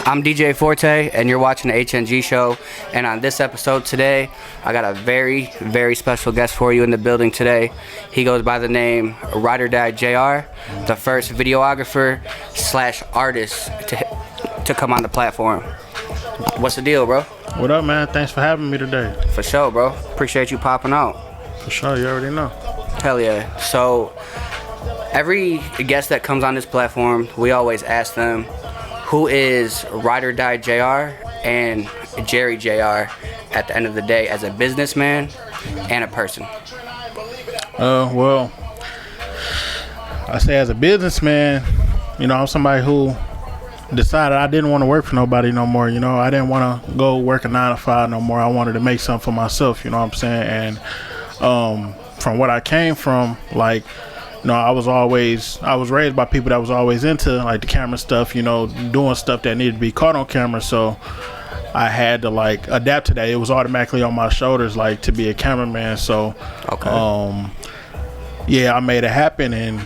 I'm DJ Forte, and you're watching the HNG show. And on this episode today, I got a very, very special guest for you in the building today. He goes by the name RideOrDieJr, the first videographer / artist to come on the platform. What's the deal, bro? What up, man? Thanks for having me today. For sure, bro. Appreciate you popping out. For sure, you already know. Hell yeah. So, every guest that comes on this platform, we always ask them, who is RideOrDieJr and Jerry Jr. at the end of the day as a businessman and a person? Well, I say as a businessman, you know, I'm somebody who decided I didn't want to work for nobody no more. You know, I didn't want to go work a 9 to 5 no more. I wanted to make something for myself, you know what I'm saying? And from what I came from, like, you know, I was raised by people that was always into like the camera stuff, you know, doing stuff that needed to be caught on camera. So I had to like adapt to that. It was automatically on my shoulders, like, to be a cameraman. So, okay. Yeah, I made it happen. And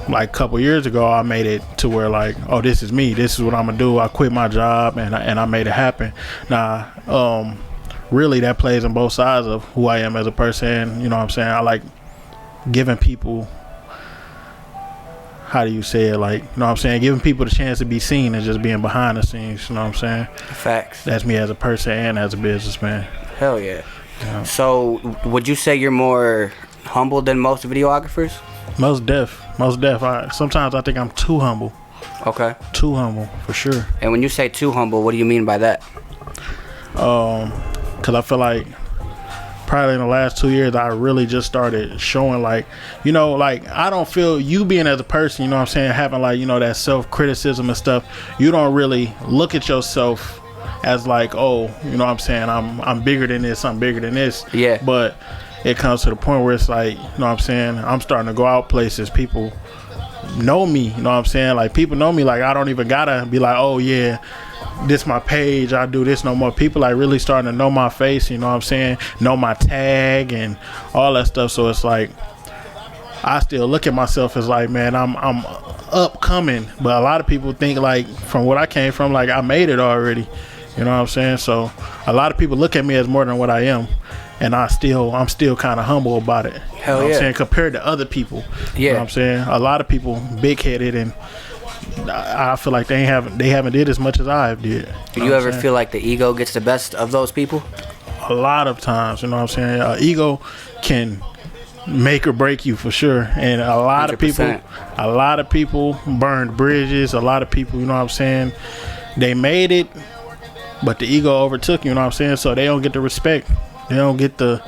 like a couple years ago, I made it to where like, oh, this is me. This is what I'm gonna do. I quit my job and I made it happen. Now, really, that plays on both sides of who I am as a person. You know what I'm saying? I like giving people, how do you say it, like, you know what I'm saying, giving people the chance to be seen and just being behind the scenes, you know what I'm saying? Facts. That's me as a person and as a businessman. Hell yeah. So would you say you're more humble than most videographers? Most def. Sometimes I think I'm too humble. Okay. Too humble, for sure. And when you say too humble, what do you mean by that? Because I feel like probably in the last 2 years, I really just started showing, like, you know, like, I don't feel you being as a person, you know what I'm saying, having, like, you know, that self-criticism and stuff, you don't really look at yourself as like, oh, you know what I'm saying, I'm bigger than this, I'm bigger than this. Yeah. But it comes to the point where it's like, you know what I'm saying, I'm starting to go out places, people know me, you know what I'm saying, like, people know me, like, I don't even gotta be like, oh yeah, this my page, I do this no more. People like really starting to know my face, you know what I'm saying, know my tag and all that stuff. So it's like I still look at myself as like, man, I'm upcoming, but a lot of people think, like, from what I came from, like, I made it already, you know what I'm saying. So a lot of people look at me as more than what I am, and I'm still kind of humble about it. Hell, you know what yeah. I'm saying, compared to other people. Yeah. You know what I'm saying, a lot of people big-headed, and I feel like they haven't did as much as I did. Do you ever feel like the ego gets the best of those people? A lot of times, you know what I'm saying. Ego can make or break you, for sure. And a lot 100%. of people burned bridges. A lot of people, you know what I'm saying, they made it, but the ego overtook, you know what I'm saying. So they don't get the respect. They don't get the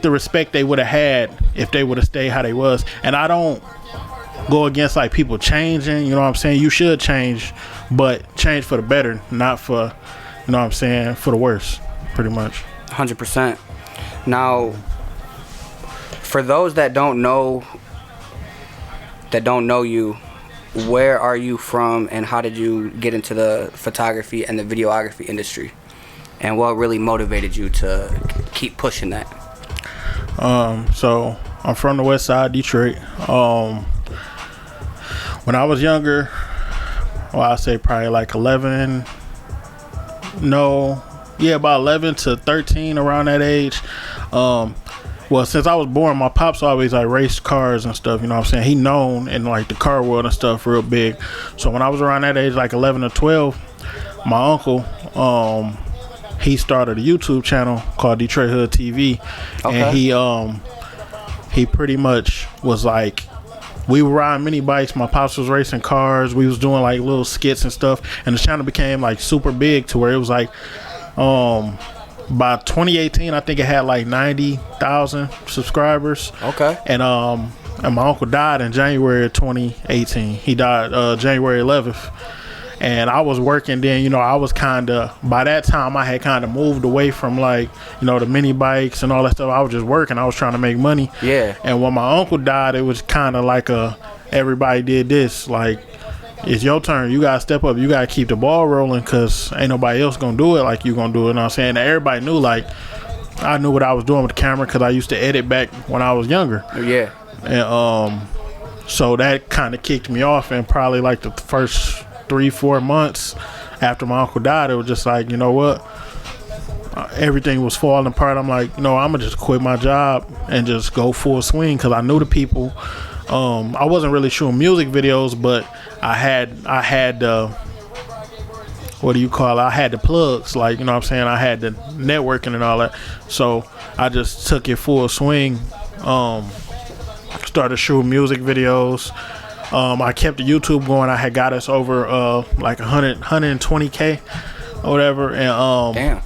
respect they would have had if they would have stayed how they was. And I don't go against like people changing, you know what I'm saying. You should change, but change for the better, not for, you know what I'm saying, for the worse, pretty much. 100%. Now, for those that don't know you, where are you from, and how did you get into the photography and the videography industry, and what really motivated you to keep pushing that? So I'm from the west side, Detroit. When I was younger, well, I'd say probably like about 11 to 13, around that age. Well, since I was born, my pops always like raced cars and stuff, you know what I'm saying. He known in like the car world and stuff real big. So when I was around that age, like 11 or 12, my uncle, he started a YouTube channel called Detroit Hood TV. Okay. And he pretty much was like, we were riding mini bikes, my pops was racing cars, we was doing like little skits and stuff, and the channel became like super big to where it was like, by 2018, I think it had like 90,000 subscribers. Okay. And my uncle died in January of 2018. He died January 11th. And I was working then, you know, I was by that time I had kind of moved away from like, you know, the mini bikes and all that stuff. I was just working. I was trying to make money. Yeah. And when my uncle died, it was kind of like everybody did this. Like, it's your turn. You got to step up. You got to keep the ball rolling, because ain't nobody else going to do it like you going to do it. You know what I'm saying? And everybody knew, like, I knew what I was doing with the camera because I used to edit back when I was younger. Yeah. And so that kind of kicked me off, and probably like the first 3-4 months after my uncle died, it was just like, you know what, everything was falling apart. I'm like, I'm gonna just quit my job and just go full swing, because I knew the people. I wasn't really shooting music videos, but I had what do you call it? I had the plugs, like, I had the networking and all that. So I just took it full swing. Started shooting music videos. I kept the YouTube going. I had got us over like 120K or whatever, and damn.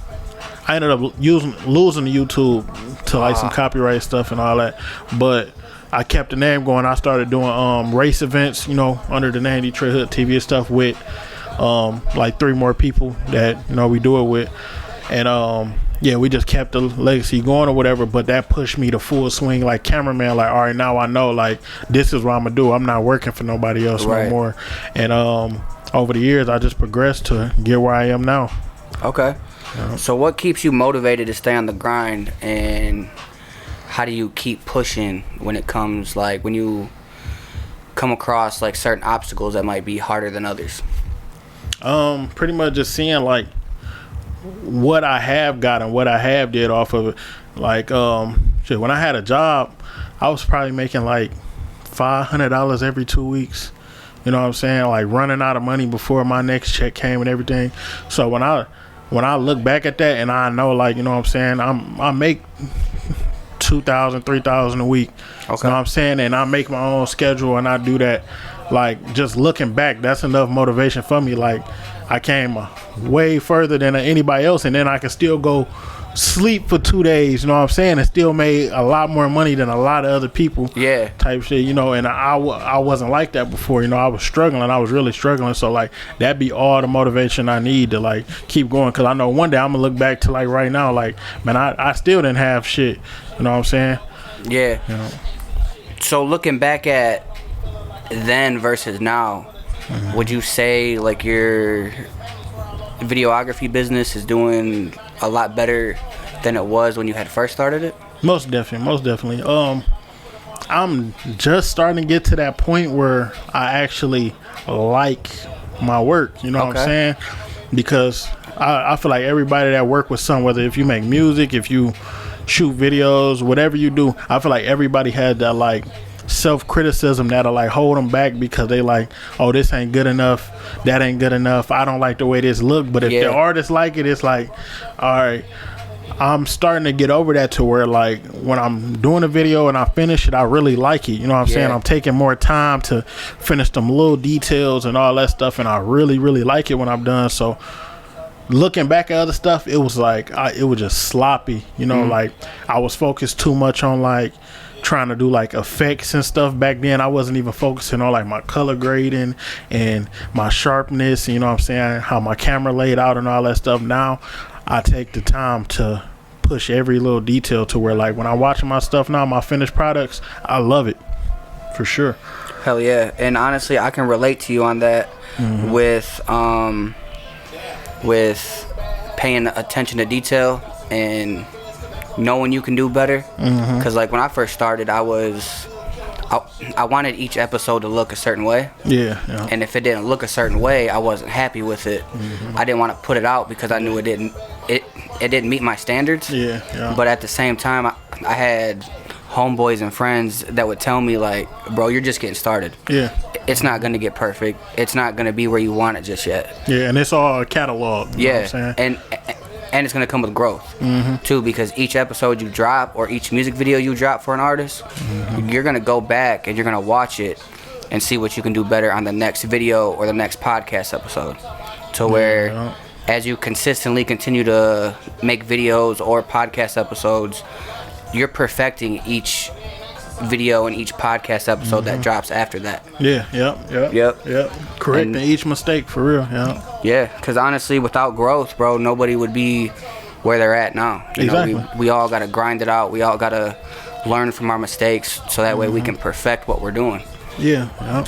I ended up losing the YouTube to like some copyright stuff and all that, but I kept the name going. I started doing race events, under the name Detroit Hood TV and stuff with like 3 more people that we do it with, and we just kept the legacy going or whatever. But that pushed me to full swing, like cameraman. Like, all right, now I know, like, this is what I'm gonna do. I'm not working for nobody else no more. And over the years, I just progressed to get where I am now. Okay. So what keeps you motivated to stay on the grind, and how do you keep pushing when it comes, like, when you come across like certain obstacles that might be harder than others? Pretty much just seeing like what I have got and what I have did off of it. Like, when I had a job, I was probably making like $500 every 2 weeks. You know what I'm saying? Like, running out of money before my next check came and everything. So when I look back at that, and I know, like, you know what I'm saying, I make $2,000, $3,000 a week. Okay. You know what I'm saying? And I make my own schedule and I do that. Like, just looking back, that's enough motivation for me. Like, I came way further than anybody else, and then I can still go sleep for 2 days, you know what I'm saying, and still made a lot more money than a lot of other people. Yeah. Type shit, and I wasn't like that before, I was struggling. I was really struggling. So, like, that'd be all the motivation I need to, like, keep going, because I know one day I'm gonna look back to, like, right now, like, man, I still didn't have shit, you know what I'm saying? Yeah. So looking back at then versus now, would you say, like, your videography business is doing a lot better than it was when you had first started it? Most definitely. I'm just starting to get to that point where I actually like my work, you know what I'm saying? Because I feel like everybody that work with some, whether if you make music, if you shoot videos, whatever you do, I feel like everybody had that, like, self-criticism that'll, like, hold them back, because they like, oh, this ain't good enough, that ain't good enough, I don't like the way this look. But if the artists like it, it's like, all right, I'm starting to get over that, to where, like, when I'm doing a video and I finish it, I really like it, you know what I'm saying? I'm taking more time to finish them little details and all that stuff, and I really like it when I'm done. So looking back at other stuff, it was like, it was just sloppy, like, I was focused too much on, like, trying to do, like, effects and stuff. Back then I wasn't even focusing on, like, my color grading and my sharpness, you know what I'm saying, how my camera laid out and all that stuff. Now I take the time to push every little detail, to where, like, when I'm watching my stuff now, my finished products, I love it for sure. Hell yeah. And honestly, I can relate to you on that. With paying attention to detail and knowing you can do better. Because like when I first started, I wanted each episode to look a certain way. Yeah. And if it didn't look a certain way, I wasn't happy with it. I didn't want to put it out because I knew it didn't meet my standards. Yeah. But at the same time, I had homeboys and friends that would tell me, like, bro, you're just getting started. Yeah. It's not going to get perfect. It's not going to be where you want it just yet. Yeah, and it's all a catalog. You know what I'm saying? And it's going to come with growth, too, because each episode you drop or each music video you drop for an artist, you're going to go back and you're going to watch it and see what you can do better on the next video or the next podcast episode. To where as you consistently continue to make videos or podcast episodes, you're perfecting each video and each podcast episode that drops after that. Yep. Correcting each mistake, for real. Yeah, because honestly, without growth, bro, nobody would be where they're at now. You know, we all got to grind it out. We all got to learn from our mistakes, so that way we can perfect what we're doing. Yeah.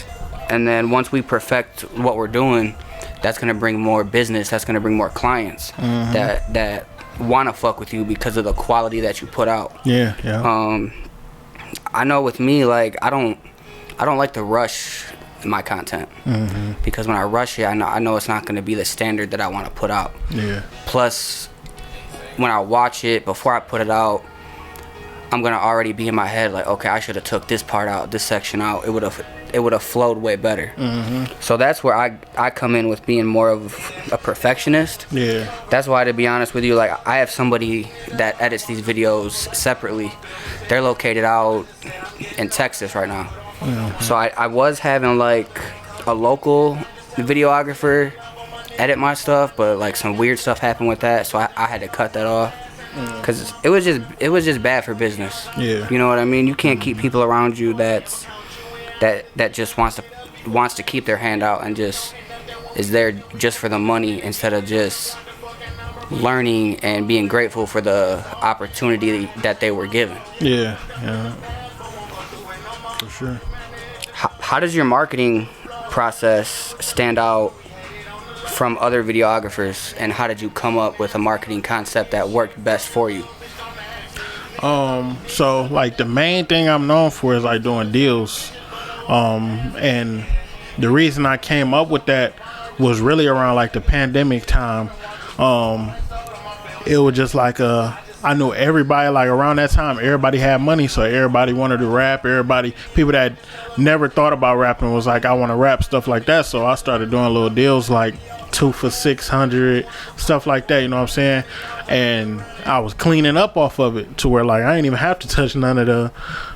And then once we perfect what we're doing, that's going to bring more business. That's going to bring more clients that want to fuck with you because of the quality that you put out. Yeah. I know with me, like, I don't like to rush my content. Because when I rush it, I know it's not going to be the standard that I want to put out. Plus, when I watch it before I put it out, I'm gonna already be in my head like, okay, I should have took this part out, this section out. It would have flowed way better. So that's where I come in with being more of a perfectionist. That's why, to be honest with you, like, I have somebody that edits these videos separately. They're located out in Texas right now. So I was having like a local videographer edit my stuff, but like some weird stuff happened with that, so I had to cut that off. Cause it was just bad for business. You know what I mean? You can't keep people around you that just wants to keep their hand out and just is there just for the money instead of just learning and being grateful for the opportunity that they were given. For sure. How does your marketing process stand out from other videographers, and how did you come up with a marketing concept that worked best for you? So like the main thing I'm known for is like doing deals. And the reason I came up with that was really around like the pandemic time. It was just like I knew everybody, like around that time, everybody had money, so everybody wanted to rap. People that never thought about rapping was like, I want to rap, stuff like that. So I started doing little deals like 2 for $600, stuff like that, you know what I'm saying? And I was cleaning up off of it to where like I didn't even have to touch none of the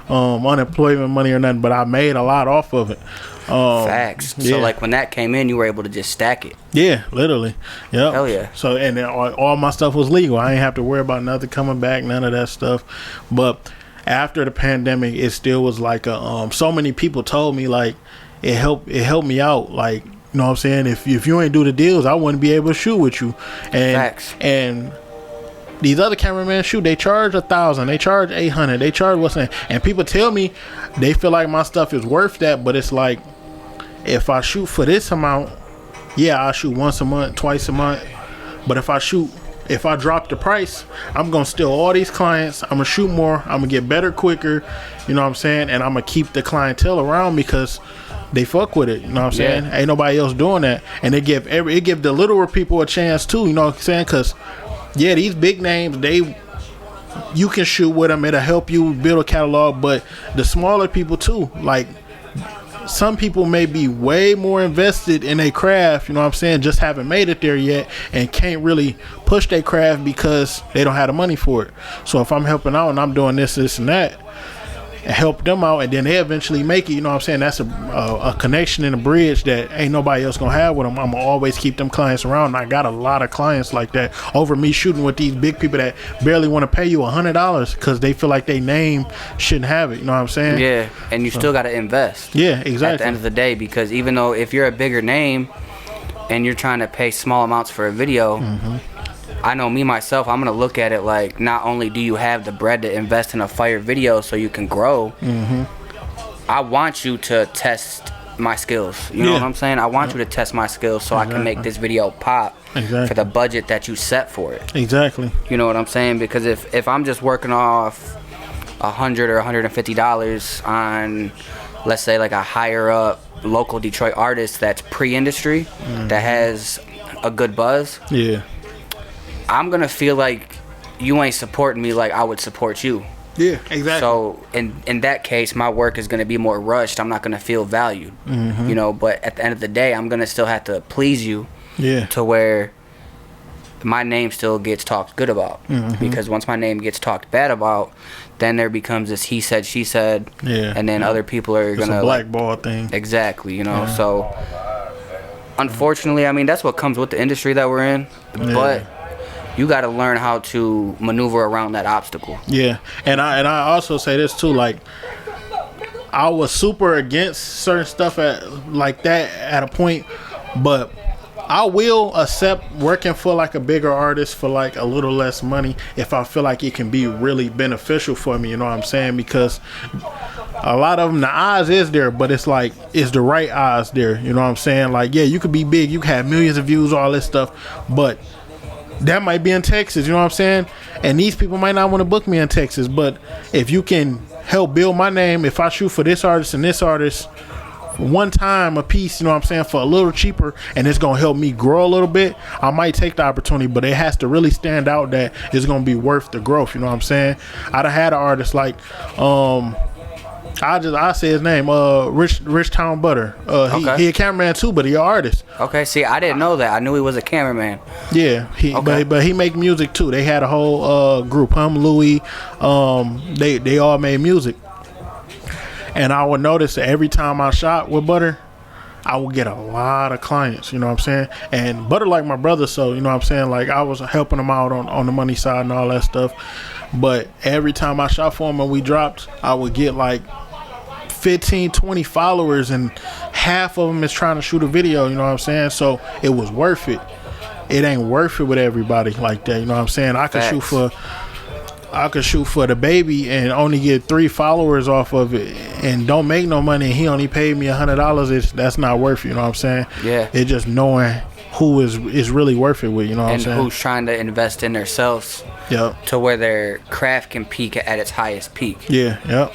unemployment money or nothing, but I made a lot off of it. Facts. So like when that came in, you were able to just stack it. Yeah, literally. Yep. Hell yeah. So and then all my stuff was legal. I ain't have to worry about nothing coming back, none of that stuff. But after the pandemic, it still was like so many people told me like it helped me out, like, you know what I'm saying? If you ain't do the deals, I wouldn't be able to shoot with you. And facts. And these other cameramen shoot, they charge $1,000, they charge $800, they charge what's that? And people tell me they feel like my stuff is worth that, but it's like, if I shoot for this amount, yeah, I'll shoot once a month, twice a month. But if I drop the price, I'm gonna steal all these clients, I'm gonna shoot more, I'm gonna get better quicker, you know what I'm saying? And I'm gonna keep the clientele around because they fuck with it, you know what I'm saying? Ain't nobody else doing that. And it give the littler people a chance too, you know what I'm saying? Because these big names, you can shoot with them, it'll help you build a catalog. But the smaller people too, like some people may be way more invested in their craft, you know what I'm saying, just haven't made it there yet and can't really push their craft because they don't have the money for it. So if I'm helping out and I'm doing this and that, and help them out, and then they eventually make it, you know what I'm saying, that's a connection and a bridge that ain't nobody else gonna have with them. I'm gonna always keep them clients around, and I got a lot of clients like that over me shooting with these big people that barely want to pay you $100 because they feel like their name shouldn't have it, you know what I'm saying? And you still got to invest exactly at the end of the day, because even though if you're a bigger name and you're trying to pay small amounts for a video, I know me myself, I'm gonna look at it like, not only do you have the bread to invest in a fire video so you can grow, I want you to test my skills. You know what I'm saying? I want you to test my skills so I can make this video pop for the budget that you set for it. You know what I'm saying? Because if I'm just working off $100 or $150 on, let's say, like a higher up local Detroit artist that's pre-industry, that has a good buzz, I'm gonna feel like you ain't supporting me like I would support you. So in that case, my work is gonna be more rushed. I'm not gonna feel valued. You know, but at the end of the day, I'm gonna still have to please you to where my name still gets talked good about. Because once my name gets talked bad about, then there becomes this he said, she said, and then other people are it's gonna a blackball thing. Exactly, you know. So unfortunately, I mean, that's what comes with the industry that we're in. But you got to learn how to maneuver around that obstacle. And I also say this too, like, I was super against certain stuff like that at a point, but I will accept working for like a bigger artist for like a little less money if I feel like it can be really beneficial for me, you know what I'm saying? Because a lot of them, the odds is there, but it's like, it's the right odds there, you know what I'm saying? Like, you could be big, you could have millions of views, all this stuff, but that might be in Texas, you know what I'm saying? And these people might not want to book me in Texas, but if you can help build my name, if I shoot for this artist and this artist, one time a piece, you know what I'm saying, for a little cheaper, and it's gonna help me grow a little bit, I might take the opportunity, but it has to really stand out that it's gonna be worth the growth, you know what I'm saying? I'd have had an artist like I say his name, Rich Town Butter. He a cameraman too, but he an artist. Okay, see, I didn't know that. I knew he was a cameraman. Yeah, but he make music too. They had a whole group, Louis, they all made music. And I would notice that every time I shot with Butter, I would get a lot of clients, you know what I'm saying? And Butter like my brother, so, you know what I'm saying? Like, I was helping him out on the money side and all that stuff. But every time I shot for him and we dropped, I would get like 15, 20 followers, and half of them is trying to shoot a video, you know what I'm saying? So it was worth it. It ain't worth it with everybody like that, you know what I'm saying? I could shoot for the baby and only get 3 followers off of it and don't make no money, and he only paid me $100. That's not worth it, you know what I'm saying? Yeah. It's just knowing who is really worth it with, you know what I'm saying? And who's trying to invest in themselves. Yep. To where their craft can peak at its highest peak. Yeah, yep.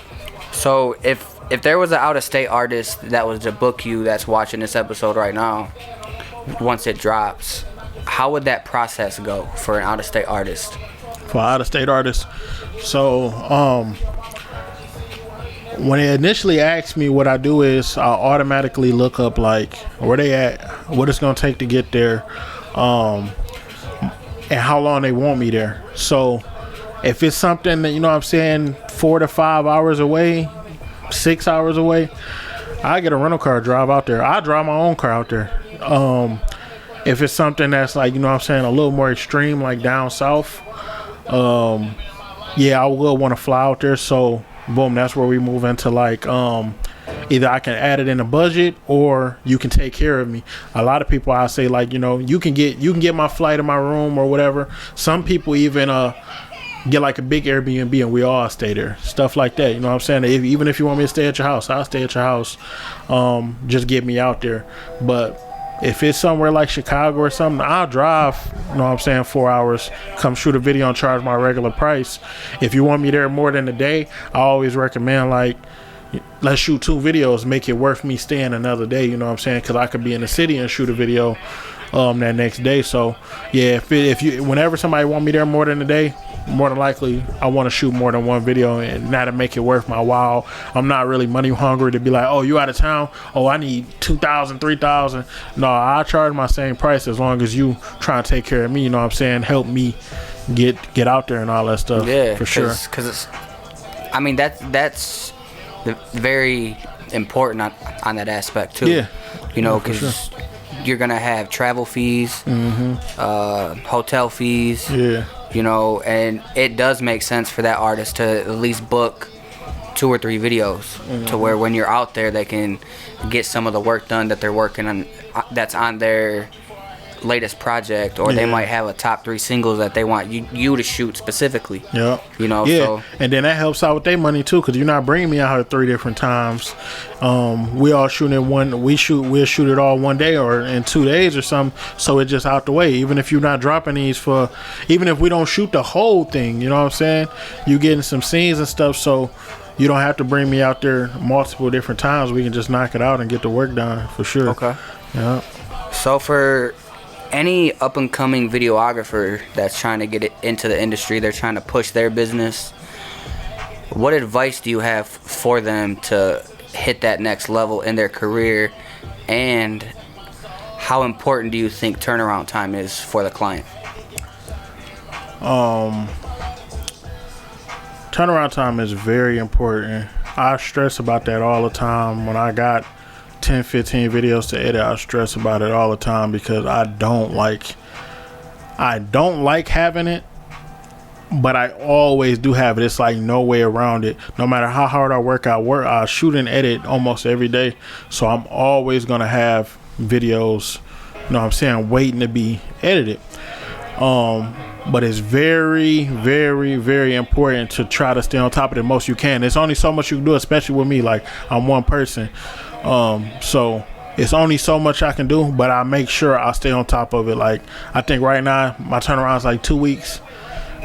So if there was an out-of-state artist that was to book you that's watching this episode right now, once it drops, how would that process go for an out-of-state artist? For out-of-state artists, so when they initially asked me, what I do is I'll automatically look up like where they at, what it's gonna take to get there, and how long they want me there. So if it's something that, you know what I'm saying, 4 to 5 hours away, 6 hours away, I get a rental car, drive out there. I drive my own car out there. If it's something that's like, you know what I'm saying, a little more extreme, like down south, yeah, I will want to fly out there. So boom, that's where we move into like either I can add it in a budget or you can take care of me. A lot of people, I say, like, you know, you can get my flight in my room or whatever. Some people even get like a big Airbnb and we all stay there, stuff like that, you know what I'm saying? Even if you want me to stay at your house, I'll stay at your house. Just get me out there. But if it's somewhere like Chicago or something, I'll drive, you know what I'm saying, 4 hours, come shoot a video and charge my regular price. If you want me there more than a day, I always recommend, like, let's shoot 2 videos, make it worth me staying another day, you know what I'm saying? Because I could be in the city and shoot a video that next day. So yeah, whenever somebody want me there more than a day, more than likely I want to shoot more than 1 video, and now to make it worth my while. I'm not really money hungry to be like, oh, you out of town, oh, I need $2,000, $3,000. No, I charge my same price as long as you try to take care of me, you know what I'm saying, help me get out there and all that stuff. Yeah, for sure. Because I mean, that's very important on that aspect too. Yeah, you know, because you're gonna have travel fees, hotel fees. Yeah. You know, and it does make sense for that artist to at least book 2 or 3 videos to where when you're out there, they can get some of the work done that they're working on, that's on their latest project, or they might have a top 3 singles that they want you to shoot specifically. Yeah. You know, so. And then that helps out with their money too, because you're not bringing me out here 3 different times. We all shoot in we'll shoot it all one day or in 2 days or something, so it's just out the way. Even if you're not dropping these even if we don't shoot the whole thing, you know what I'm saying, you getting some scenes and stuff, so you don't have to bring me out there multiple different times. We can just knock it out and get the work done for sure. Okay. Yeah. So for any up-and-coming videographer that's trying to get into the industry, they're trying to push their business, what advice do you have for them to hit that next level in their career, and how important do you think turnaround time is for the client? Turnaround time is very important. I stress about that all the time. When I got 10, 15 videos to edit, I stress about it all the time because I don't like having it, but I always do have it. It's like no way around it. No matter how hard I shoot and edit almost every day. So I'm always gonna have videos, you know what I'm saying, waiting to be edited. But it's very, very, very important to try to stay on top of it the most you can. There's only so much you can do, especially with me. Like, I'm one person. So it's only so much I can do, but I make sure I stay on top of it. Like, I think right now my turnaround is like 2 weeks,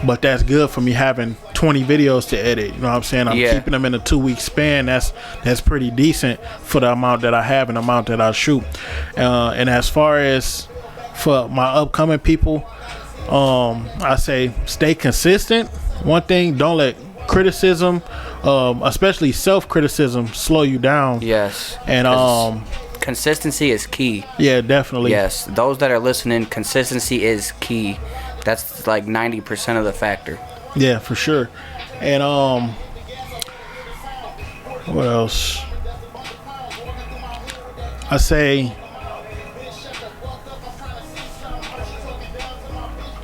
but that's good for me having 20 videos to edit. You know what I'm saying? I'm keeping them in a 2-week span. That's pretty decent for the amount that I have and the amount that I shoot. And as far as for my upcoming people, I say stay consistent. One thing, don't let criticism, especially self-criticism, slow you down. Yes. And consistency is key. Yeah, definitely. Yes, those that are listening, consistency is key. That's like 90% of the factor. Yeah, for sure. And what else? I say,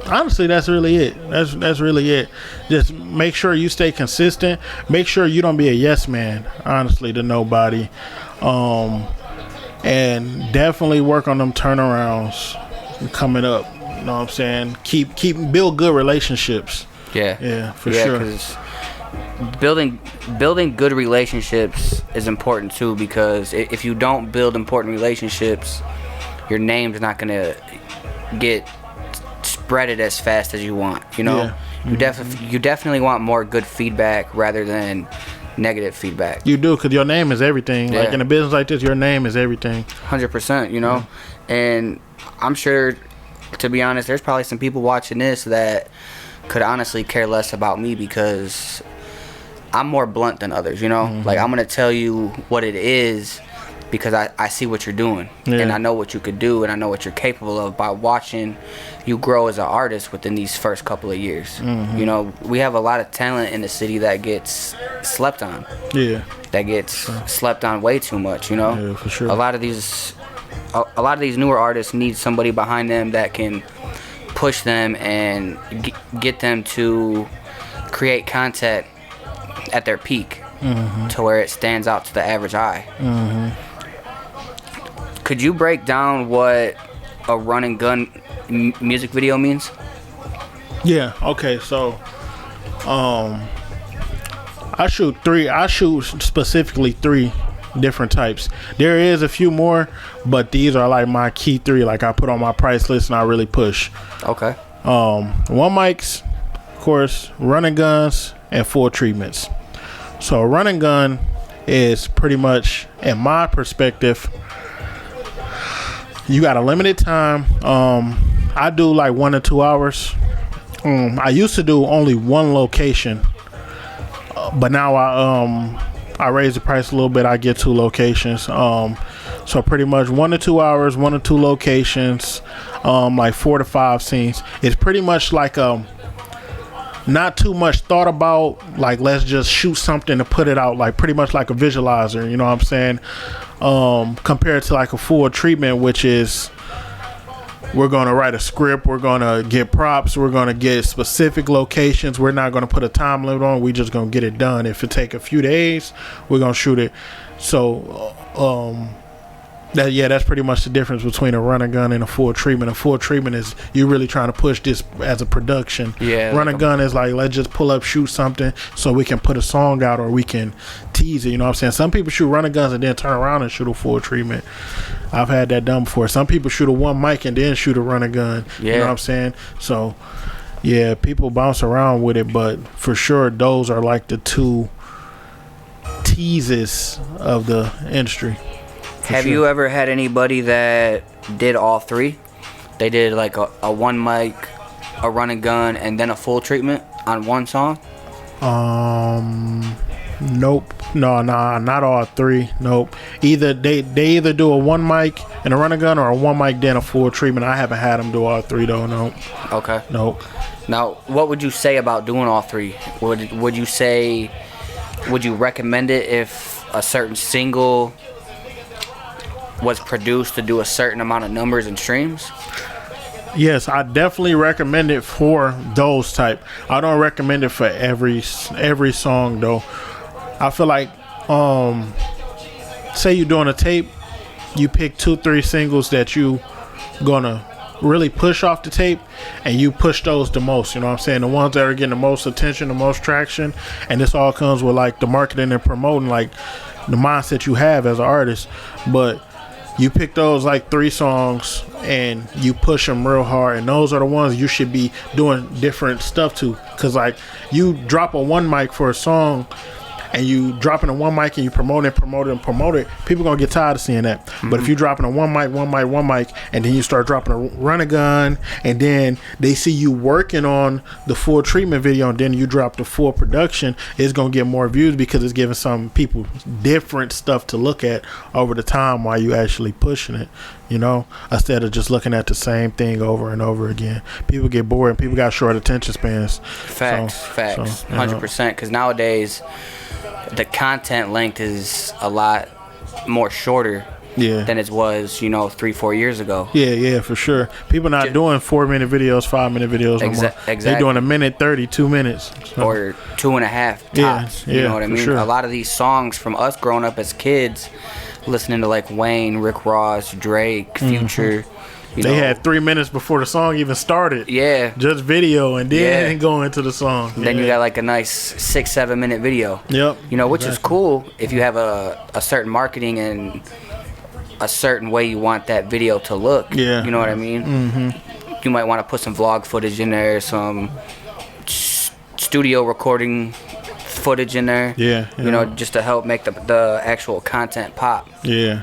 honestly, that's really it. That's really it. Just make sure you stay consistent. Make sure you don't be a yes man, honestly, to nobody. And definitely work on them turnarounds coming up. You know what I'm saying? Keep build good relationships. Yeah, for sure. Because building good relationships is important too. Because if you don't build important relationships, your name's not gonna get spreaded as fast as you want. You know, you definitely want more good feedback rather than negative feedback. You do, because your name is everything. Like in a business like this, your name is everything. 100%. You know, and I'm sure, to be honest, there's probably some people watching this that could honestly care less about me because I'm more blunt than others. You know, like I'm gonna tell you what it is because I see what you're doing and I know what you could do and I know what you're capable of by watching you grow as an artist within these first couple of years. You know, we have a lot of talent in the city that gets slept on. That gets slept on way too much. You know, for sure. A lot of these newer artists need somebody behind them that can push them and get them to create content at their peak to where it stands out to the average eye. Could you break down what a run and gun music video means? Yeah, okay, so I shoot specifically 3 different types. There is a few more, but these are like my key 3, like I put on my price list and I really push. Okay. One mics, of course, running guns, and full treatments. So a running gun is pretty much, in my perspective, you got a limited time. I do like 1 to 2 hours. I used to do only 1 location, but now I raise the price a little bit. I get 2 locations. So pretty much 1 to 2 hours, 1 to 2 locations, like 4 to 5 scenes. It's pretty much like not too much thought about, like let's just shoot something to put it out, like pretty much like a visualizer, you know what I'm saying? Compared to like a full treatment, which is we're going to write a script, we're going to get props, we're going to get specific locations, we're not going to put a time limit on, we just going to get it done. If it take a few days, we're going to shoot it. So that's pretty much the difference between a run and gun and a full treatment. A full treatment is you really trying to push this as a production. Run and gun is like, let's just pull up, shoot something so we can put a song out or we can tease it. You know what I'm saying? Some people shoot running guns and then turn around and shoot a full treatment. I've had that done before. Some people shoot a 1 mic and then shoot a running gun. You know what I'm saying? So yeah, people bounce around with it, but for sure those are like the 2 teases of the industry. Have you ever had anybody that did all 3? They did like a 1 mic, a run and gun, and then a full treatment on 1 song? Nope. No, not all 3. Nope. Either they either do a 1 mic and a run and gun or a 1 mic then a full treatment. I haven't had them do all 3 though. Nope. Okay. Nope. Now, what would you say about doing all 3? Would you say, would you recommend it if a certain single was produced to do a certain amount of numbers and streams? Yes, I definitely recommend it for those type. I don't recommend it for every song though. I feel like say you're doing a tape, you pick 2-3 singles that you gonna really push off the tape and you push those the most, you know what I'm saying? The ones that are getting the most attention, the most traction, and this all comes with like the marketing and promoting, like the mindset you have as an artist. But you pick those like 3 songs and you push them real hard, and those are the ones you should be doing different stuff to. Because like you drop a one mic for a song and you dropping a one mic and you promote it, people gonna get tired of seeing that. But if you dropping a one mic, and then you start dropping a run a gun, and then they see you working on the full treatment video, and then you drop the full production, it's gonna get more views because it's giving some people different stuff to look at over the time while you actually pushing it. You know, instead of just looking at the same thing over and over again. People get bored, and people got short attention spans. Facts, 100%. Because nowadays, the content length is a lot more shorter than it was, 3-4 years ago. Yeah, for sure. People not doing 4-minute videos, 5-minute videos no more. Exactly. They doing 1 minute 30, 2 minutes. So. Or 2.5 tops. You know what I mean? Sure. A lot of these songs from us growing up as kids, listening to like Wayne, Rick Ross, Drake, Future. They had 3 minutes before the song even started. Yeah. Just video and then go into the song. Then you got like a nice 6-7 minute video. Yep. Which is cool if you have a certain marketing and a certain way you want that video to look. Yeah. You know what I mean? Mm-hmm. You might want to put some vlog footage in there, some studio recording footage in there. Yeah. Just to help make the actual content pop. Yeah.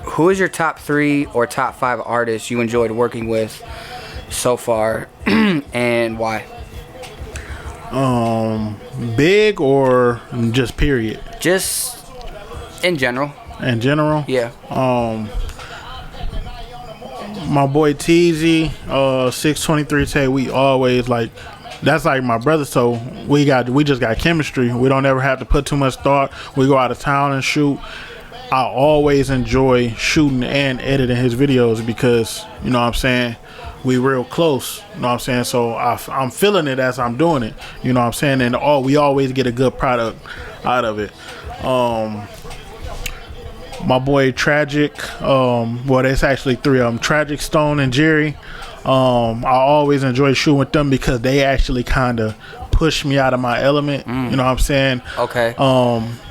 Who is your top 3 or top 5 artists you enjoyed working with so far, and why? Big or just period? Just in general. In general? Yeah. My boy TZ, 623 Tay, we always like. That's like my brother, so we just got chemistry. We don't ever have to put too much thought. We go out of town and shoot. I always enjoy shooting and editing his videos because, you know what I'm saying, we real close, you know what I'm saying, so I'm feeling it as I'm doing it, you know what I'm saying, and we always get a good product out of it. My boy Tragic, there's actually 3 of them, Tragic, Stone, and Jerry. I always enjoy shooting with them because they actually kind of push me out of my element. You know what I'm saying? Okay.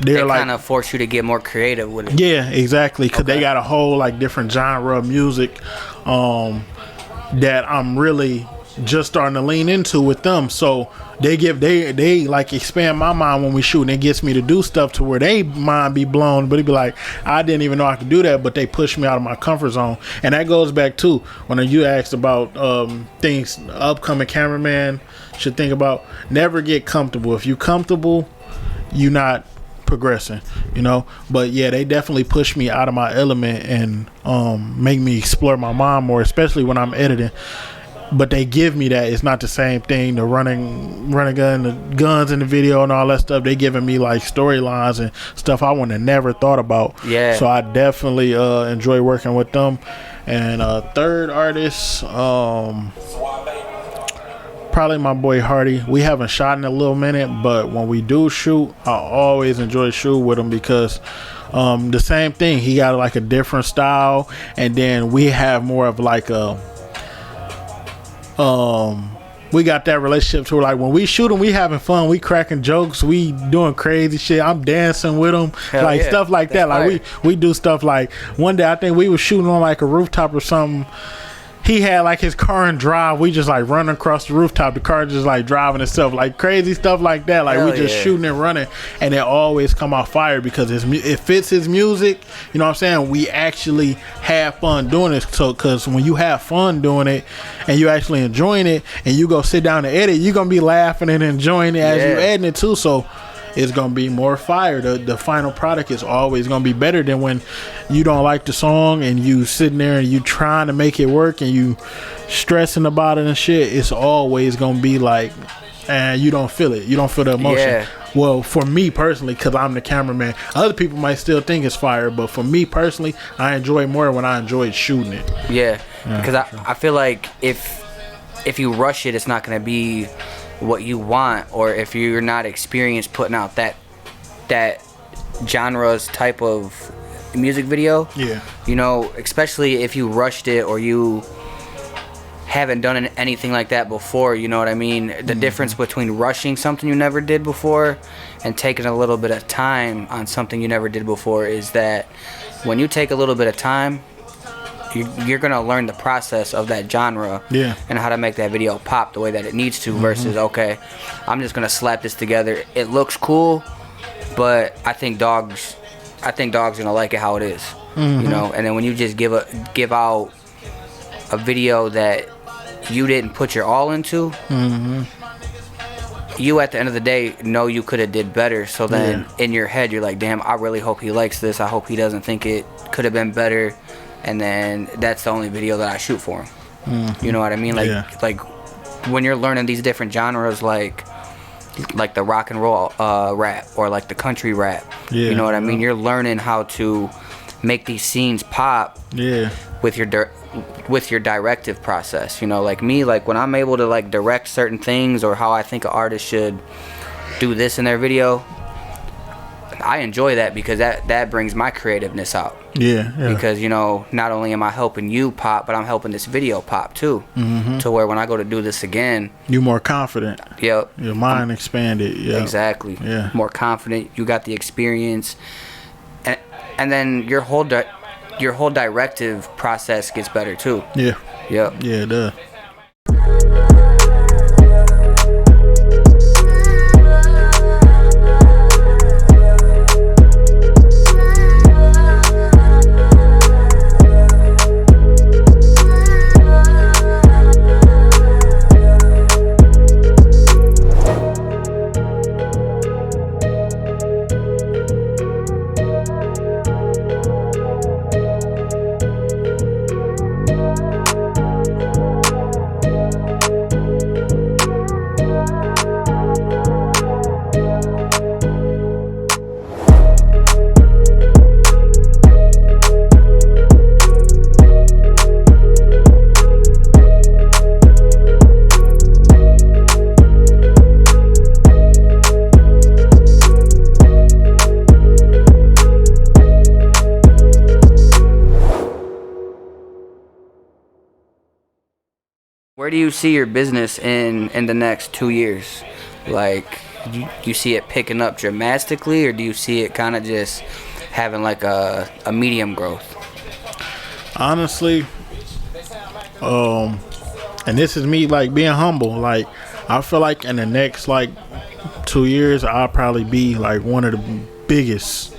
They like kind of force you to get more creative with it. Yeah, exactly. Because they got a whole like different genre of music that I'm really just starting to lean into with them. So they like expand my mind when we shoot, and it gets me to do stuff to where they mind be blown, but it'd be like, I didn't even know I could do that, but they push me out of my comfort zone. And that goes back to when you asked about things upcoming cameraman should think about. Never get comfortable. If you comfortable, you not progressing, but yeah, they definitely push me out of my element and make me explore my mind more, especially when I'm editing. But they give me that. It's not the same thing. The running gun, the guns in the video and all that stuff. They giving me like storylines and stuff I would have never thought about. Yeah. So I definitely enjoy working with them. And third artist, probably my boy Hardy. We haven't shot in a little minute, but when we do shoot, I always enjoy shooting with him because the same thing. He got like a different style, and then we have more of like a we got that relationship to where like when we shooting, we having fun, we cracking jokes, we doing crazy shit. I'm dancing with him, stuff like that. Like we do stuff like one day I think we was shooting on like a rooftop or something. He had like his car and drive. We just like running across the rooftop. The car just like driving itself, like crazy stuff like that. Like we just shooting and running, and it always come out fire because it fits his music. You know what I'm saying? We actually have fun doing it. So, because when you have fun doing it and you actually enjoying it, and you go sit down and edit, you're gonna be laughing and enjoying it as you editing it too. So it's gonna be more fire. The final product is always gonna be better than when you don't like the song and you sitting there and you trying to make it work and you stressing about it and shit. It's always gonna be like, and you don't feel it. You don't feel the emotion. Yeah. Well, for me personally, because I'm the cameraman, other people might still think it's fire, but for me personally, I enjoy it more when I enjoy shooting it. Yeah, because I feel like if you rush it, it's not gonna be what you want, or if you're not experienced putting out that genre's type of music video, especially if you rushed it or you haven't done anything like that before, you know what I mean? The difference between rushing something you never did before and taking a little bit of time on something you never did before is that when you take a little bit of time, you're gonna learn the process of that genre and how to make that video pop the way that it needs to versus, okay, I'm just gonna slap this together. It looks cool, but I think dog's gonna like it how it is, you know. And then when you just give out a video that you didn't put your all into, you at the end of the day know you could have did better. So then in your head you're like, damn, I really hope he likes this. I hope he doesn't think it could have been better. And then that's the only video that I shoot for him. You know what I mean? Like when you're learning these different genres, like the rock and roll rap or like the country rap, you know what I mean? You're learning how to make these scenes pop with your directive process. You know, like me, like when I'm able to like direct certain things or how I think an artist should do this in their video, I enjoy that because that brings my creativeness out. Because, you know, not only am I helping you pop, but I'm helping this video pop too. To where when I go to do this again, you're more confident. Yep. Your mind expanded. Yeah. Exactly. Yeah. More confident. You got the experience, and then your whole directive process gets better too. Yeah. Yep. Yeah, it does. Where do you see your business in the next 2 years? Like, you see it picking up dramatically, or do you see it kind of just having like a medium growth? Honestly, and this is me like being humble. Like, I feel like in the next like 2 years, I'll probably be like one of the biggest,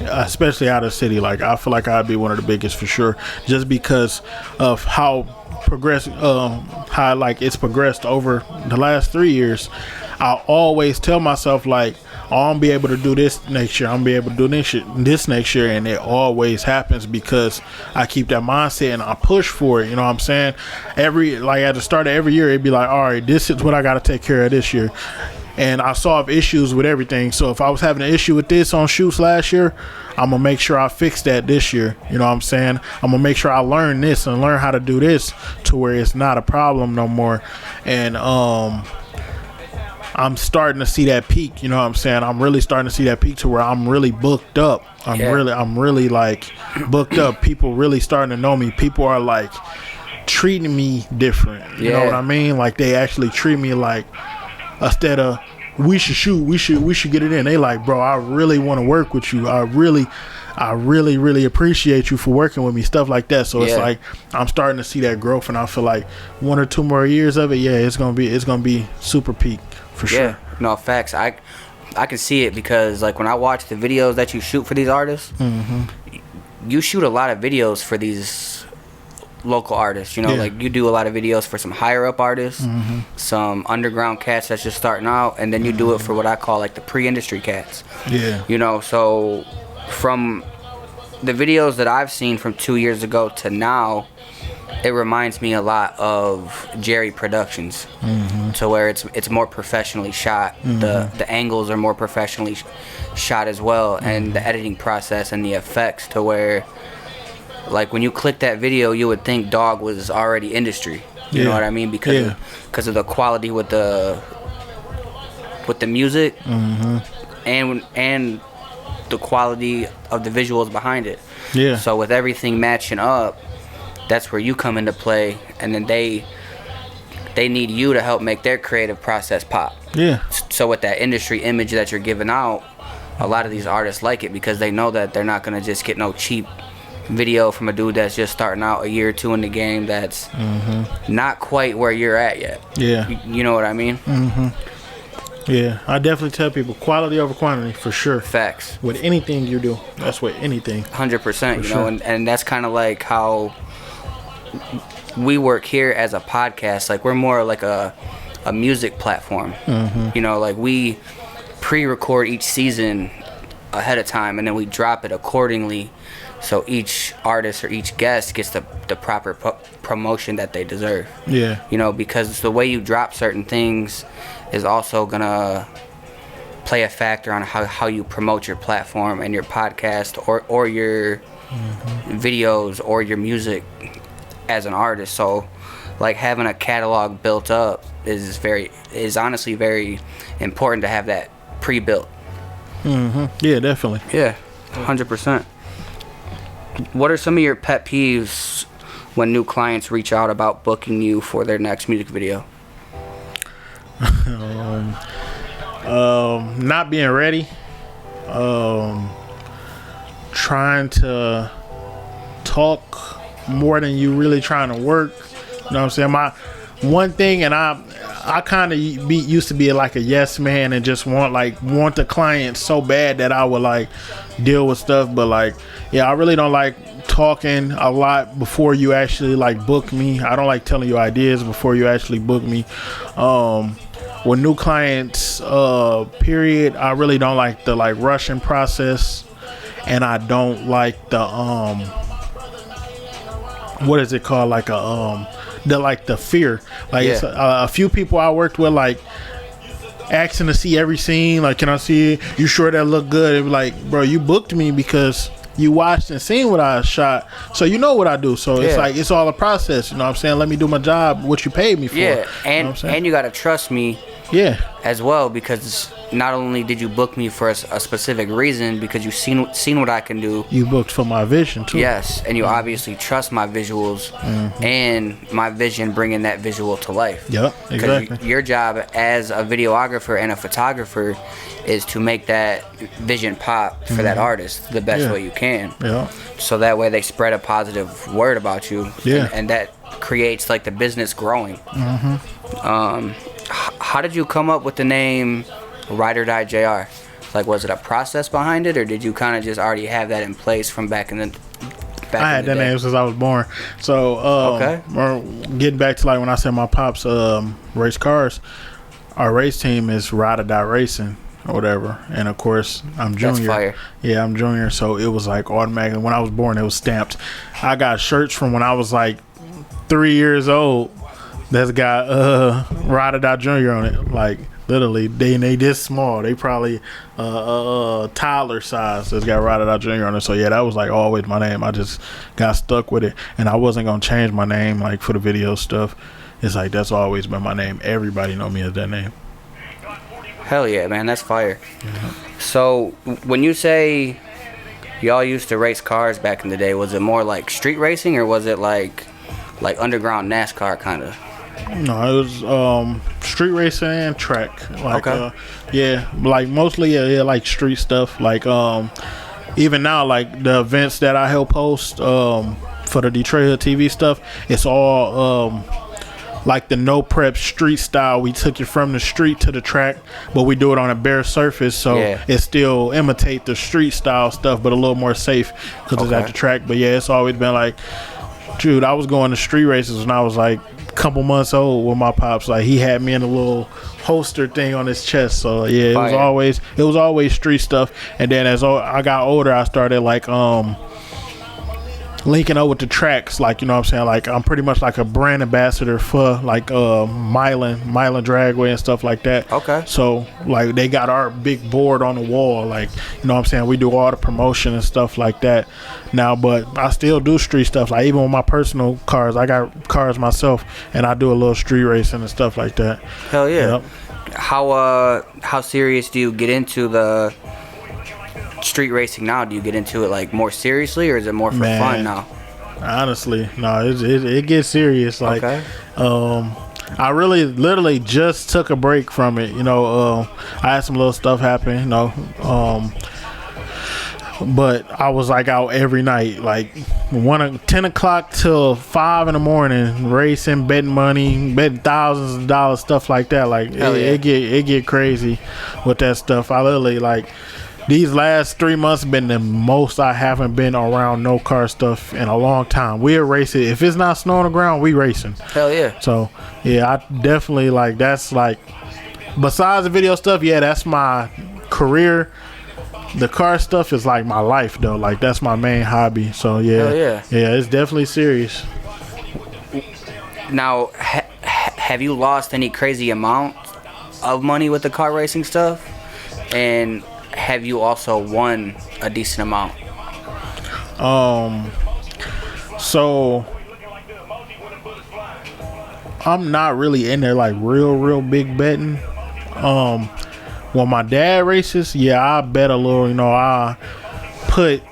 especially out of the city. Like, I feel like I'd be one of the biggest for sure, just because of how it's progressed over the last 3 years. I always tell myself like, oh, I'm gonna be able to do this next year, I'm gonna be able to do this next year, and it always happens because I keep that mindset and I push for it. You know what I'm saying? At the start of every year, it'd be like, all right, this is what I got to take care of this year, and I solve issues with everything. So if I was having an issue with this on shoots last year, I'm gonna make sure I fix that this year. You know what I'm saying? I'm gonna make sure I learn this and learn how to do this to where it's not a problem no more. And I'm starting to see that peak. You know what I'm saying? I'm really starting to see that peak to where I'm really booked up. I'm really like booked up. People really starting to know me. People are like treating me different. You know what I mean? Like, they actually treat me like, instead of we should shoot, we should get it in, they like, bro, I really want to work with you. I really appreciate you for working with me, stuff like that. So it's like I'm starting to see that growth, and I feel like 1 or 2 more years of it, it's gonna be super peak for sure. No, facts. I can see it because like when I watch the videos that you shoot for these artists, you shoot a lot of videos for these local artists, you know, like you do a lot of videos for some higher up artists, some underground cats that's just starting out, and then you do it for what I call like the pre-industry cats. You know, so from the videos that I've seen from 2 years ago to now, it reminds me a lot of Jerry Productions, to where it's more professionally shot. The angles are more professionally shot as well, and the editing process and the effects, to where like when you click that video, you would think Dog was already industry. You know what I mean? Because of the quality with the music, and the quality of the visuals behind it. So with everything matching up, that's where you come into play, and then they they need you to help make their creative process pop. Yeah. So with that industry image that you're giving out, a lot of these artists like it because they know that they're not gonna just get no cheap video from a dude that's just starting out a year or two in the game that's not quite where you're at yet. Yeah. You know what I mean? Yeah, I definitely tell people quality over quantity for sure. Facts. With anything you do, that's with anything. 100%. You know, and that's kind of like how we work here as a podcast. Like we're more like a music platform. You know, like we pre-record each season ahead of time and then we drop it accordingly. So each artist or each guest gets the proper promotion that they deserve. Yeah. You know, because the way you drop certain things is also gonna play a factor on how you promote your platform and your podcast or your videos or your music as an artist. So like having a catalog built up is honestly very important to have that pre-built. Yeah, definitely. Yeah, 100%. What are some of your pet peeves when new clients reach out about booking you for their next music video? Not being ready. Trying to talk more than you really trying to work. You know what I'm saying? My one thing, and I kind of used to be like a yes man and just want the client so bad that I would like deal with stuff. But like, yeah, I really don't like talking a lot before you actually like book me. I don't like telling you ideas before you actually book me. With new clients, period, I really don't like the like rushing process, and I don't like the what is it called, like the fear. Like it's a few people I worked with like asking to see every scene, like, can I see it? You sure that look good? It was like, bro, you booked me because you watched and seen what I shot, so you know what I do. So it's like it's all a process. You know what I'm saying? Let me do my job, what you paid me for. Yeah, and you know and you gotta trust me. Yeah. As well, because not only did you book me for a specific reason, because you've seen what I can do. You booked for my vision too. Yes, and you obviously trust my visuals and my vision, bringing that visual to life. Yep, exactly. Because your job as a videographer and a photographer is to make that vision pop for that artist the best way you can. Yeah. So that way they spread a positive word about you. Yeah. And that creates like the business growing. How did you come up with the name RideOrDieJr? Like, was it a process behind it, or did you kind of just already have that in place from back in the I had that name since I was born. So, getting back to like when I said my pops race cars, our race team is RideOrDie Racing or whatever. And of course, I'm junior. That's fire. Yeah, I'm junior. So it was like automatically when I was born, it was stamped. I got shirts from when I was like 3 years old that's got RideOrDieJr on it. Like literally, they this small. They probably toddler size that's got RideOrDieJr on it. So yeah, that was like always my name. I just got stuck with it, and I wasn't gonna change my name like for the video stuff. It's like that's always been my name. Everybody know me as that name. Hell yeah, man, that's fire. So when you say y'all used to race cars back in the day, was it more like street racing, or was it like underground NASCAR kind of? No, it was street racing and track. Like, yeah, like mostly like street stuff. Like even now, like the events that I help host for the Detroit Hood TV stuff, it's all like the no prep street style. We took it from the street to the track, but we do it on a bare surface, so it still imitate the street style stuff, but a little more safe because it's at the track. But yeah, it's always been like, dude, I was going to street races when I was like a couple months old with my pops. Like he had me in a little holster thing on his chest. So yeah, it was always street stuff. And then as I got older, I started like linking up with the tracks. Like, you know what I'm saying? Like I'm pretty much like a brand ambassador for like Milan Dragway and stuff like that. Okay. So like they got our big board on the wall. Like, you know what I'm saying? We do all the promotion and stuff like that now, but I still do street stuff. Like even with my personal cars, I got cars myself, and I do a little street racing and stuff like that. Hell yeah. Yep. How serious do you get into the street racing now? Do you get into it like more seriously, or is it more for fun now? Honestly, no, it gets serious. Like I really literally just took a break from it. You know, I had some little stuff happen. You know, but I was like out every night, like 10 o'clock till 5 in the morning, racing, betting money, betting thousands of dollars, stuff like that. Like it get crazy with that stuff. I literally like these last 3 months have been the most I haven't been around no car stuff in a long time. We're racing. If it's not snow on the ground, we racing. Hell yeah. So yeah, I definitely like that's like besides the video stuff. Yeah, that's my career. The car stuff is like my life though. Like that's my main hobby. So yeah, it's definitely serious. Now, have you lost any crazy amount of money with the car racing stuff? And have you also won a decent amount? So I'm not really in there like real big betting. When my dad races, yeah, I bet a little. You know, I put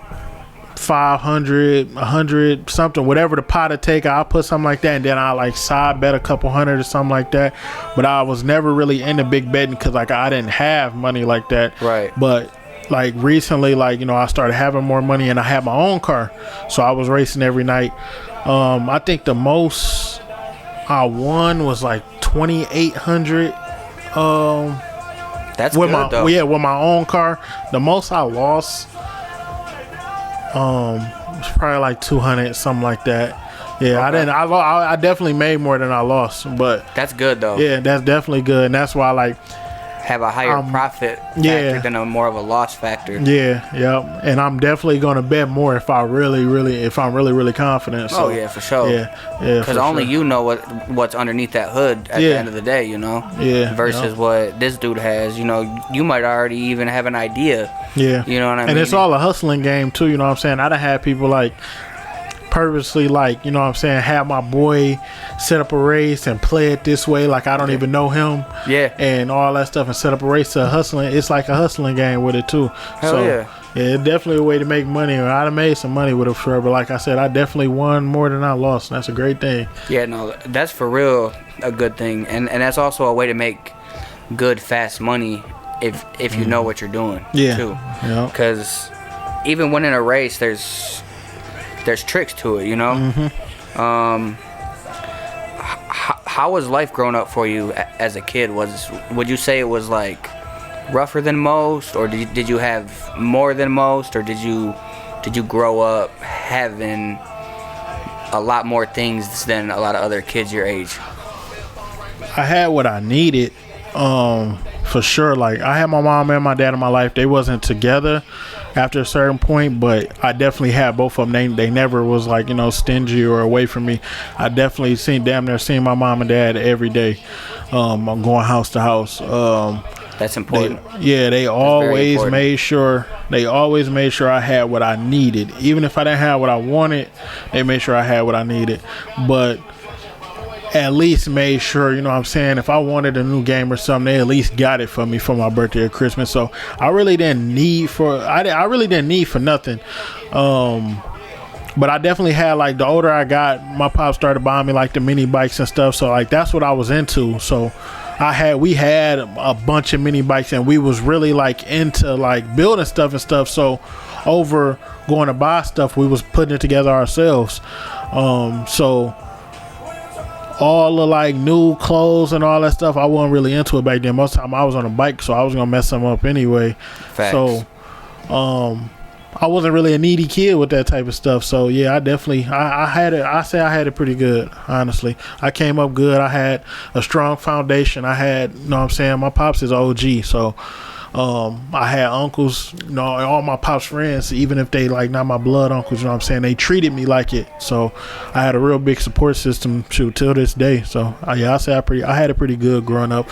500, 100, something, whatever the pot to take. I'll put something like that, and then I like side bet a couple hundred or something like that. But I was never really into big betting because like I didn't have money like that. Right. But like recently, like you know, I started having more money, and I had my own car, so I was racing every night. I think the most I won was like 2,800. That's with good though. Yeah, with my own car. The most I lost was probably like 200, something like that. Yeah, okay. I definitely made more than I lost, but that's good though. Yeah, that's definitely good, and that's why like have a higher profit factor than a more of a loss factor. Yeah, and I'm definitely gonna bet more if I'm really confident. So, yeah, for sure. Yeah, because only you know what's underneath that hood at the end of the day, you know. Yeah. Versus what this dude has, you know, you might already even have an idea. Yeah. You know what I mean? And it's all a hustling game too. You know what I'm saying? I done had people like purposely like, you know what I'm saying, have my boy set up a race and play it this way like I don't even know him. Yeah. And all that stuff and set up a race to hustling. It's like a hustling game with it too. Hell yeah, it's definitely a way to make money. I'd have made some money with it for sure, but like I said, I definitely won more than I lost. That's a great thing. Yeah, no, that's for real a good thing. And that's also a way to make good fast money if you know what you're doing. Yeah. Too. Yeah. Because even winning a race, there's tricks to it, you know. How was life growing up for you as a kid? Would you say it was like rougher than most, or did you have more than most, or did you grow up having a lot more things than a lot of other kids your age? I had what I needed, for sure. Like I had my mom and my dad in my life. They wasn't together after a certain point, but I definitely had both of them. They never was like, you know, stingy or away from me. I definitely damn near seen my mom and dad every day. I'm going house to house. That's important. They always made sure I had what I needed. Even if I didn't have what I wanted, they made sure I had what I needed. But at least made sure, you know what I'm saying, if I wanted a new game or something, they at least got it for me for my birthday or Christmas. So I really didn't need for nothing. But I definitely had, like, the older I got, my pop started buying me like the mini bikes and stuff. So like that's what I was into. So we had a bunch of mini bikes, and we was really like into like building stuff and stuff. So over going to buy stuff, we was putting it together ourselves. So all the like new clothes and all that stuff, I wasn't really into it back then. Most of the time I was on a bike, so I was gonna mess them up anyway. Facts. So I wasn't really a needy kid with that type of stuff. So yeah, I definitely I had it. I say I had it pretty good, honestly. I came up good. I had a strong foundation. I had, you know what I'm saying, my pops is OG, so I had uncles, you know, and all my pops friends, even if they like not my blood uncles, you know what I'm saying, they treated me like it. So I had a real big support system till this day. So I say I had it pretty good growing up.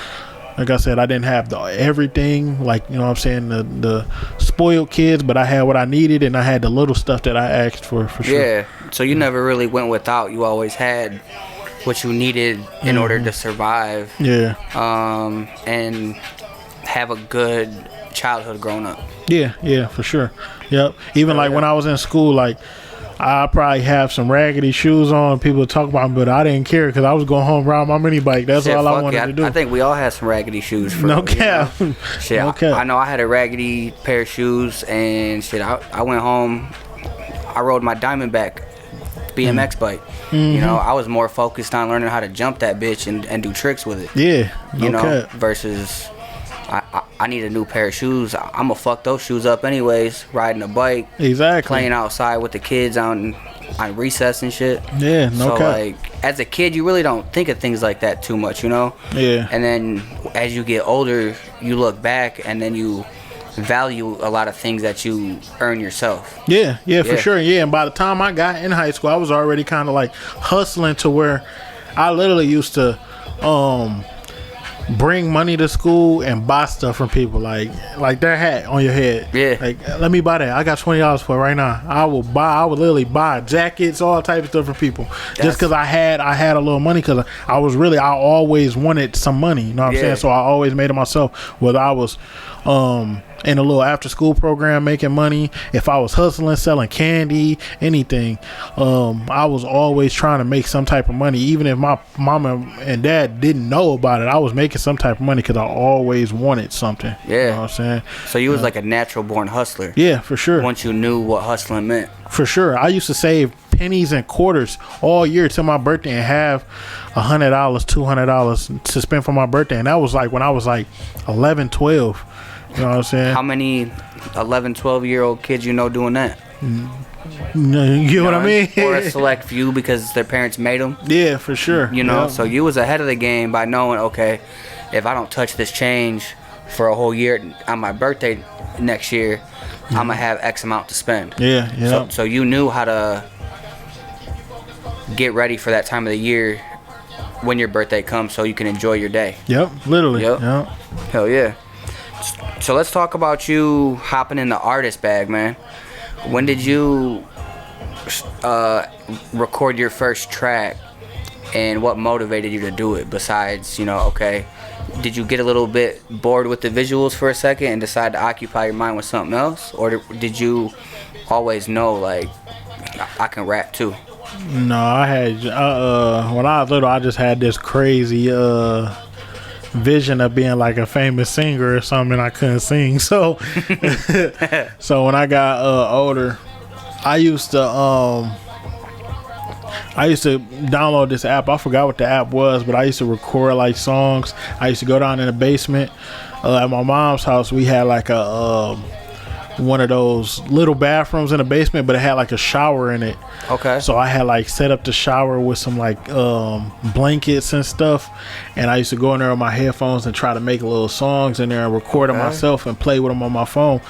Like I said, I didn't have everything, like, you know what I'm saying, the spoiled kids, but I had what I needed, and I had the little stuff that I asked for sure. Yeah, so you never really went without. You always had what you needed in order to survive. Yeah. And have a good childhood growing up. Yeah, for sure. Yep. Even like when I was in school, like I probably have some raggedy shoes on. People talk about me, but I didn't care because I was going home riding my mini bike. That's all I wanted to do. I think we all had some raggedy shoes. No cap. Shit, no cap. I know I had a raggedy pair of shoes, and shit, I went home. I rode my Diamondback BMX bike. You know, I was more focused on learning how to jump that bitch and do tricks with it. Yeah. You know, versus I need a new pair of shoes. I'm gonna fuck those shoes up anyways. Riding a bike, exactly. Playing outside with the kids on recess and shit. Yeah, no cap. So like, as a kid, you really don't think of things like that too much, you know. Yeah. And then as you get older, you look back and then you value a lot of things that you earn yourself. Yeah, for sure. Yeah, and by the time I got in high school, I was already kind of like hustling to where I literally used to bring money to school and buy stuff from people, like their hat on your head. Yeah. Like, let me buy that. I got $20 for it right now. I would literally buy jackets, all types of stuff for people. Just because I had a little money, because I always wanted some money. You know what I'm saying? So I always made it myself. Whether I was in a little after school program making money, if I was hustling, selling candy, anything, I was always trying to make some type of money. Even if my mama and dad didn't know about it, I was making some type of money because I always wanted something. Yeah. You know what I'm saying? So you was like a natural born hustler. Yeah, for sure. Once you knew what hustling meant. For sure. I used to save pennies and quarters all year till my birthday and have $100, $200 to spend for my birthday. And that was like when I was like 11, 12. You know what I'm saying? How many 11, 12-year-old kids you know doing that? You know what I mean? Or a select few because their parents made them. Yeah, for sure. You know, so you was ahead of the game by knowing, okay, if I don't touch this change for a whole year on my birthday next year, I'm gonna have X amount to spend. Yeah. So you knew how to get ready for that time of the year when your birthday comes, so you can enjoy your day. Yep, literally. Yep. Hell yeah. So let's talk about you hopping in the artist bag, man. When did you record your first track, and what motivated you to do it? Besides, you know, okay, did you get a little bit bored with the visuals for a second and decide to occupy your mind with something else, or did you always know, like, I can rap too? No, I had when I was little, I just had this crazy vision of being like a famous singer or something, and I couldn't sing. So so when I got older, I used to download this app. I forgot what the app was, but I used to record like songs. I used to go down in the basement at my mom's house. We had like a one of those little bathrooms in the basement, but it had like a shower in it. Okay. So I had like set up the shower with some like blankets and stuff, and I used to go in there with my headphones and try to make little songs in there and record them myself and play with them on my phone.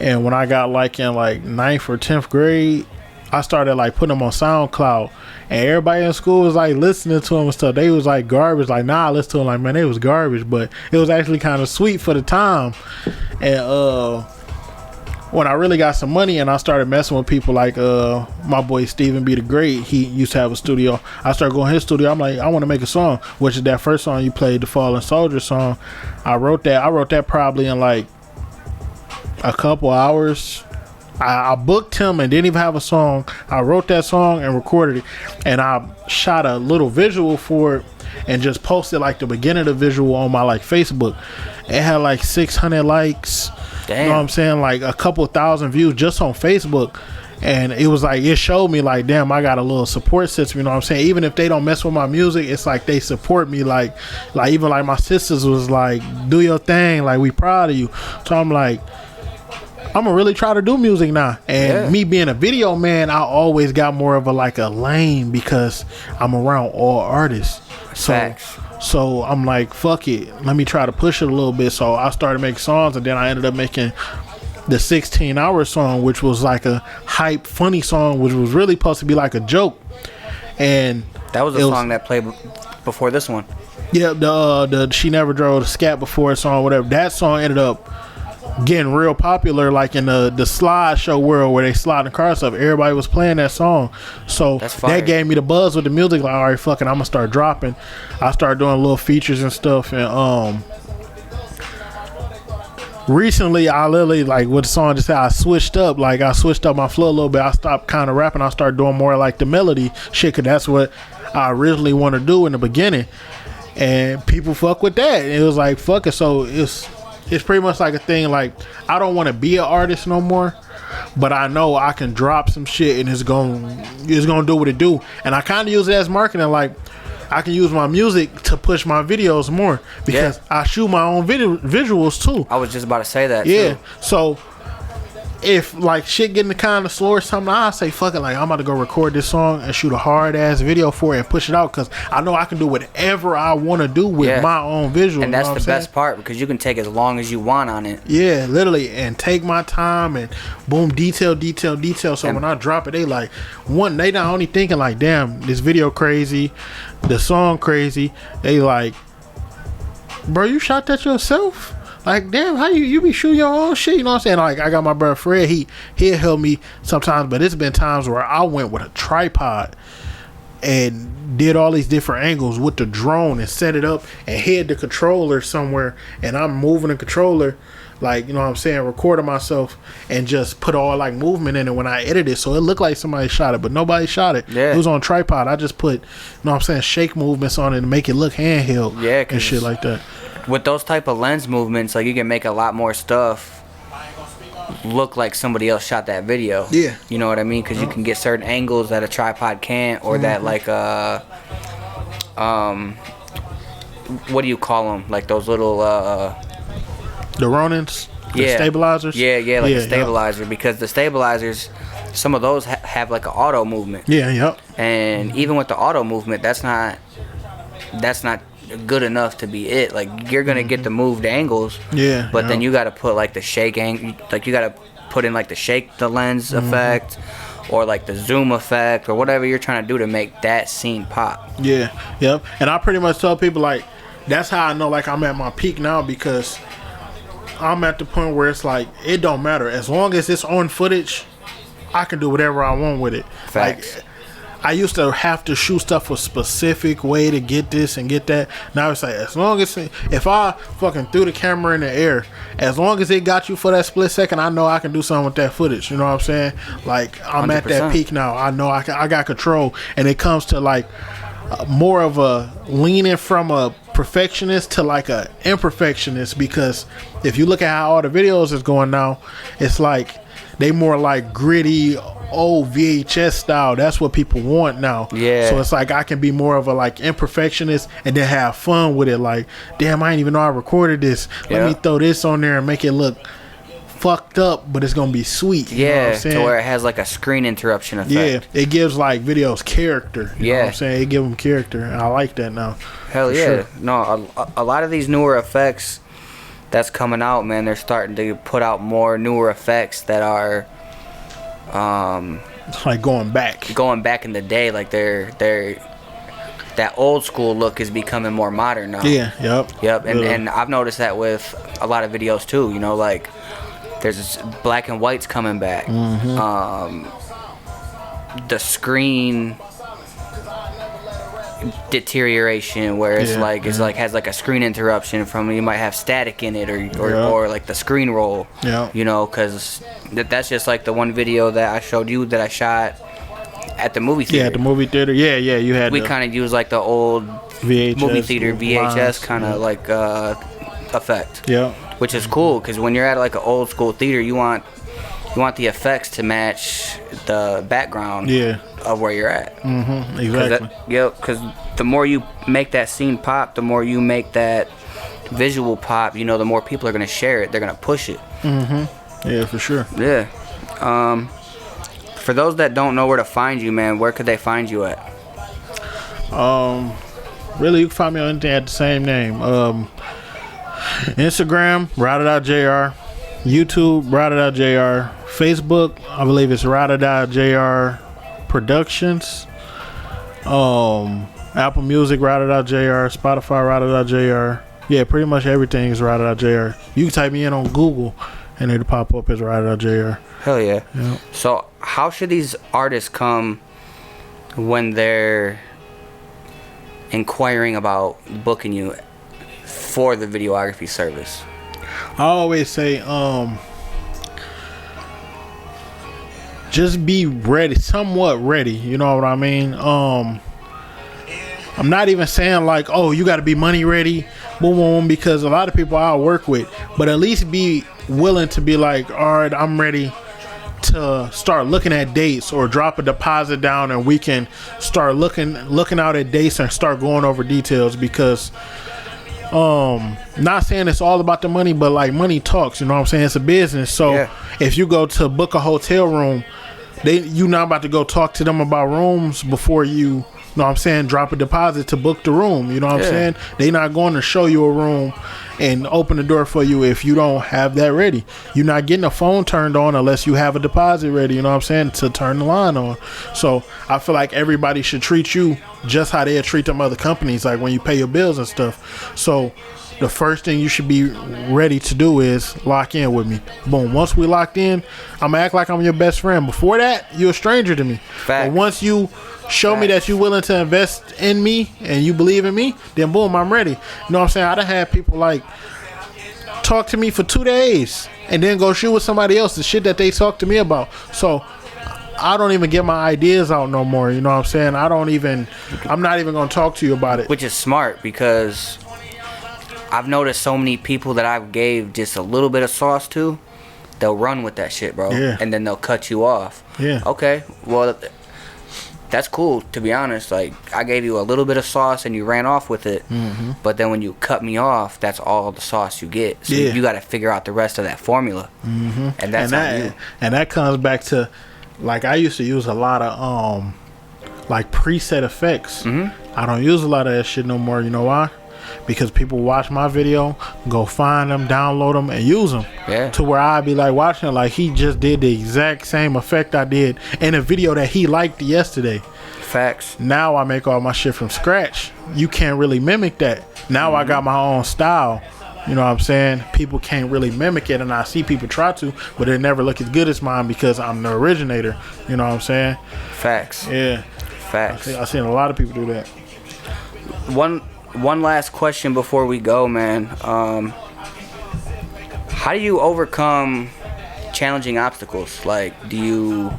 And when I got like in like 9th or 10th grade, I started like putting them on SoundCloud, and everybody in school was like listening to them and stuff. They was like garbage. Like, nah, I listened to them. Like, man, they was garbage, but it was actually kind of sweet for the time. And when I really got some money and I started messing with people like my boy Stephen B. the Great, he used to have a studio. I started going to his studio. I'm like, I want to make a song, which is that first song you played, the Fallen Soldier song. I wrote that probably in like a couple hours. I booked him and didn't even have a song. I wrote that song and recorded it, and I shot a little visual for it and just posted like the beginning of the visual on my like Facebook. It had like 600 likes. Damn. You know what I'm saying? Like a couple thousand views just on Facebook. And it was like, it showed me like, damn, I got a little support system. You know what I'm saying? Even if they don't mess with my music, it's like they support me. Like even like my sisters was like, do your thing. Like, we proud of you. So I'm like, I'm gonna really try to do music now. And me being a video man, I always got more of a like a lane because I'm around all artists. So I'm like, fuck it, let me try to push it a little bit. So I started making songs, and then I ended up making the 16-hour song, which was like a hype, funny song, which was really supposed to be like a joke. And that was a song that played before this one. Yeah, the She Never Drove the Scat Before song, whatever. That song ended up getting real popular, like in the slideshow world where they slide the car stuff. Everybody was playing that song, so that gave me the buzz with the music. Like, all right, fucking, I'm gonna start dropping. I started doing little features and stuff, and recently I literally, like with the song just said, I switched up my flow a little bit. I stopped kind of rapping. I started doing more like the melody shit, because that's what I originally want to do in the beginning, and people fuck with that. It was like, fuck it. So it's pretty much like a thing, like I don't want to be an artist no more, but I know I can drop some shit and it's gonna do what it do. And I kind of use it as marketing. Like I can use my music to push my videos more, because I shoot my own visuals too. I was just about to say that too. So if like shit getting kind of slow or something, I say fuck it, like I'm about to go record this song and shoot a hard ass video for it and push it out, because I know I can do whatever I want to do with my own visual. And that's the best part, because you can take as long as you want on it. Yeah, literally, and take my time and boom, detail. So when I drop it, they like they not only thinking like, damn, this video crazy, the song crazy. They like, bro, you shot that yourself? Like, damn, how you be shooting your own shit? You know what I'm saying? Like, I got my brother Fred. He'll help me sometimes, but it's been times where I went with a tripod and did all these different angles with the drone and set it up and hid the controller somewhere, and I'm moving the controller, like, you know what I'm saying, recording myself, and just put all like movement in it when I edit it, so it looked like somebody shot it, but nobody shot it. It was on tripod. I just put, you know what I'm saying, shake movements on it to make it look handheld and shit like that. With those type of lens movements, like, you can make a lot more stuff look like somebody else shot that video. You know what I mean? Because you can get certain angles that a tripod can't, or that like what do you call them? Like those little the Ronins, the stabilizers. Like a stabilizer, because the stabilizers, some of those have like an auto movement. And even with the auto movement, that's not good enough to be it. Like, you're gonna get the moved angles, but then you gotta put like the shake like you gotta put in like the lens effect, or like the zoom effect, or whatever you're trying to do to make that scene pop. And I pretty much tell people, like, that's how I know like I'm at my peak now, because I'm at the point where it's like, it don't matter, as long as it's on footage, I can do whatever I want with it. Facts. Like, I used to have to shoot stuff a specific way to get this and get that. Now it's like, as long as, if I fucking threw the camera in the air, as long as it got you for that split second, I know I can do something with that footage. You know what I'm saying? Like, I'm 100%. At that peak now. I know I got control. And it comes to like more of a leaning from a perfectionist to like a imperfectionist, because if you look at how all the videos is going now, it's like they more like gritty, old VHS style. That's what people want now. So it's like I can be more of a like imperfectionist and then have fun with it. Like, damn, I didn't even know I recorded this. Let me throw this on there and make it look fucked up, but it's gonna be sweet. You know what I'm saying? To where it has like a screen interruption effect. It gives like videos character. You know what I'm saying? It gives them character. And I like that now. Hell yeah. Sure. No, a lot of these newer effects that's coming out, man, they're starting to put out more newer effects that are like going back in the day. Like they're that old school look is becoming more modern now. And I've noticed that with a lot of videos too, you know, like there's this black and whites coming back. The screen deterioration, where it's has like a screen interruption from, you might have static in it, or like the screen roll, you know, because that's just like the one video that I showed you that I shot at the movie theater. At the movie theater. You had. We kind of use like the old VHS, movie theater VHS kind of like effect. Which is cool, because when you're at like an old school theater, you want the effects to match the background of where you're at. Exactly. Because the more you make that scene pop, the more you make that visual pop, you know, the more people are going to share it. They're going to push it. For sure. For those that don't know where to find you, man, where could they find you at? Really, you can find me on anything at the same name. Instagram, RideOrDieJr. YouTube, RideOrDieJr. Facebook, I believe it's RideOrDieJr Productions. Apple Music, RideOrDieJr. Spotify, RideOrDieJr. Yeah, pretty much everything is RideOrDieJr. You can type me in on Google and it'll pop up as RideOrDieJr. Hell yeah. So how should these artists come when they're inquiring about booking you for the videography service? I always say, just be ready, somewhat ready. You know what I mean? I'm not even saying like, oh, you got to be money ready, boom, boom, because a lot of people I work with, but at least be willing to be like, all right, I'm ready to start looking at dates or drop a deposit down, and we can start looking out at dates and start going over details, because not saying it's all about the money, but like money talks, you know what I'm saying? It's a business. So if you go to book a hotel room, you not about to go talk to them about rooms before you know what I'm saying, drop a deposit to book the room. You know what I'm saying? They not going to show you a room and open the door for you if you don't have that ready. You're not getting a phone turned on unless you have a deposit ready, you know what I'm saying, to turn the line on. So I feel like everybody should treat you just how they treat them other companies, like when you pay your bills and stuff. So the first thing you should be ready to do is lock in with me. Boom. Once we locked in, I'm going to act like I'm your best friend. Before that, you're a stranger to me. But once you show me that you're willing to invest in me and you believe in me, then boom, I'm ready. You know what I'm saying? I done had people like talk to me for 2 days and then go shoot with somebody else the shit that they talked to me about. So I don't even get my ideas out no more. You know what I'm saying? I'm not even going to talk to you about it. Which is smart, because I've noticed so many people that I've gave just a little bit of sauce to, they'll run with that shit, bro. Yeah. And then they'll cut you off. Yeah. Okay, well, that's cool, to be honest. Like, I gave you a little bit of sauce and you ran off with it. Mm-hmm. But then when you cut me off, that's all the sauce you get. So you got to figure out the rest of that formula. Mm-hmm. And that's on you. And that comes back to, like, I used to use a lot of, like, preset effects. Mm-hmm. I don't use a lot of that shit no more. You know why? Because people watch my video, go find them, download them, and use them. Yeah. To where I'd be like watching it like he just did the exact same effect I did in a video that he liked yesterday. Facts. Now I make all my shit from scratch. You can't really mimic that. Now I got my own style. You know what I'm saying? People can't really mimic it, and I see people try to, but it never look as good as mine because I'm the originator. You know what I'm saying? Facts. Yeah. Facts. I've seen a lot of people do that. One last question before we go, man. How do you overcome challenging obstacles? Like, do you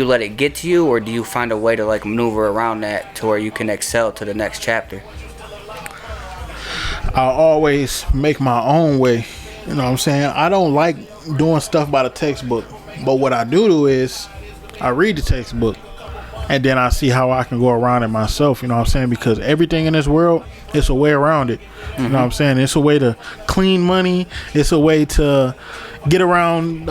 let it get to you, or do you find a way to like maneuver around that to where you can excel to the next chapter? I always make my own way. You know what I'm saying? I don't like doing stuff by the textbook, but what I do is I read the textbook. And then I see how I can go around it myself, you know what I'm saying? Because everything in this world, it's a way around it. Mm-hmm. You know what I'm saying? It's a way to clean money. It's a way to get around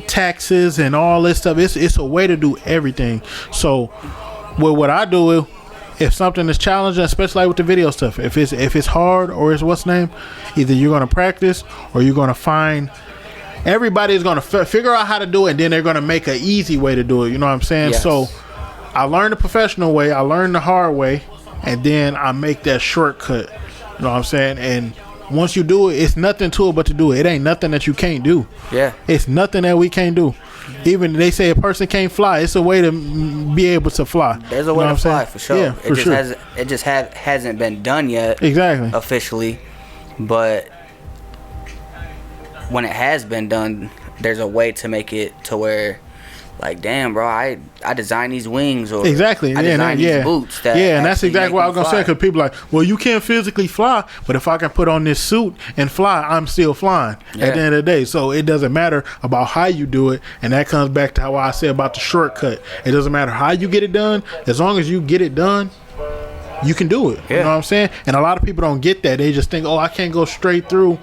taxes and all this stuff. It's a way to do everything. So, what I do, if something is challenging, especially like with the video stuff, if it's hard or it's what's name, either you're going to practice or you're going to find... Everybody's going to figure out how to do it, and then they're going to make an easy way to do it. You know what I'm saying? Yes. So... I learned the professional way, I learned the hard way, and then I make that shortcut. You know what I'm saying? And once you do it, it's nothing to it but to do it. It ain't nothing that you can't do. Yeah. It's nothing that we can't do. Even they say a person can't fly, it's a way to be able to fly. There's a way to fly, for sure. Yeah, for sure. It just hasn't been done yet. Exactly. Officially. But when it has been done, there's a way to make it to where... Like, damn, bro, I designed these wings, or exactly. I designed these boots. And that's exactly what I was going to say, because people are like, well, you can't physically fly, but if I can put on this suit and fly, I'm still flying at the end of the day. So it doesn't matter about how you do it, and that comes back to how I say about the shortcut. It doesn't matter how you get it done. As long as you get it done, you can do it. You know what I'm saying? And a lot of people don't get that. They just think, oh, I can't go straight through.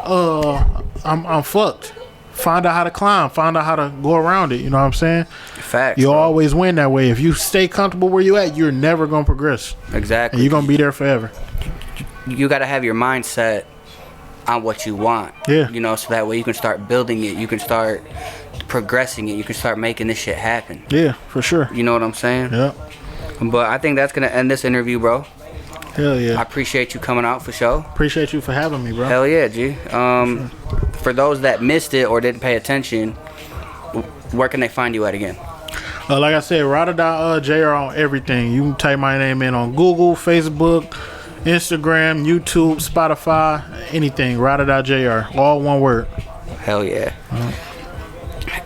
I'm fucked. Find out how to climb. Find out how to go around it. You know what I'm saying? Facts. You always win that way. If you stay comfortable where you at, you're never going to progress. Exactly. And you're going to be there forever. You got to have your mindset on what you want. Yeah. You know, so that way you can start building it. You can start progressing it. You can start making this shit happen. Yeah, for sure. You know what I'm saying? Yeah. But I think that's going to end this interview, bro. Hell yeah. I appreciate you coming out for sure. Appreciate you for having me, bro. Hell yeah, G. For those that missed it or didn't pay attention, where can they find you at again? Like I said, RideOrDieJr on everything. You can type my name in on Google, Facebook, Instagram, YouTube, Spotify, anything. RideOrDieJr. All one word. Hell yeah.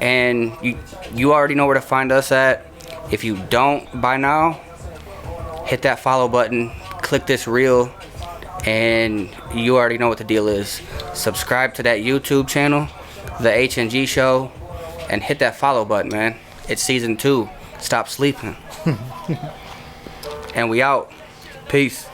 And you already know where to find us at. If you don't by now, hit that follow button, click this reel, and you already know what the deal is. Subscribe to that YouTube channel, the HNG Show, and hit that follow button, man. It's season 2. Stop sleeping. And we out. Peace.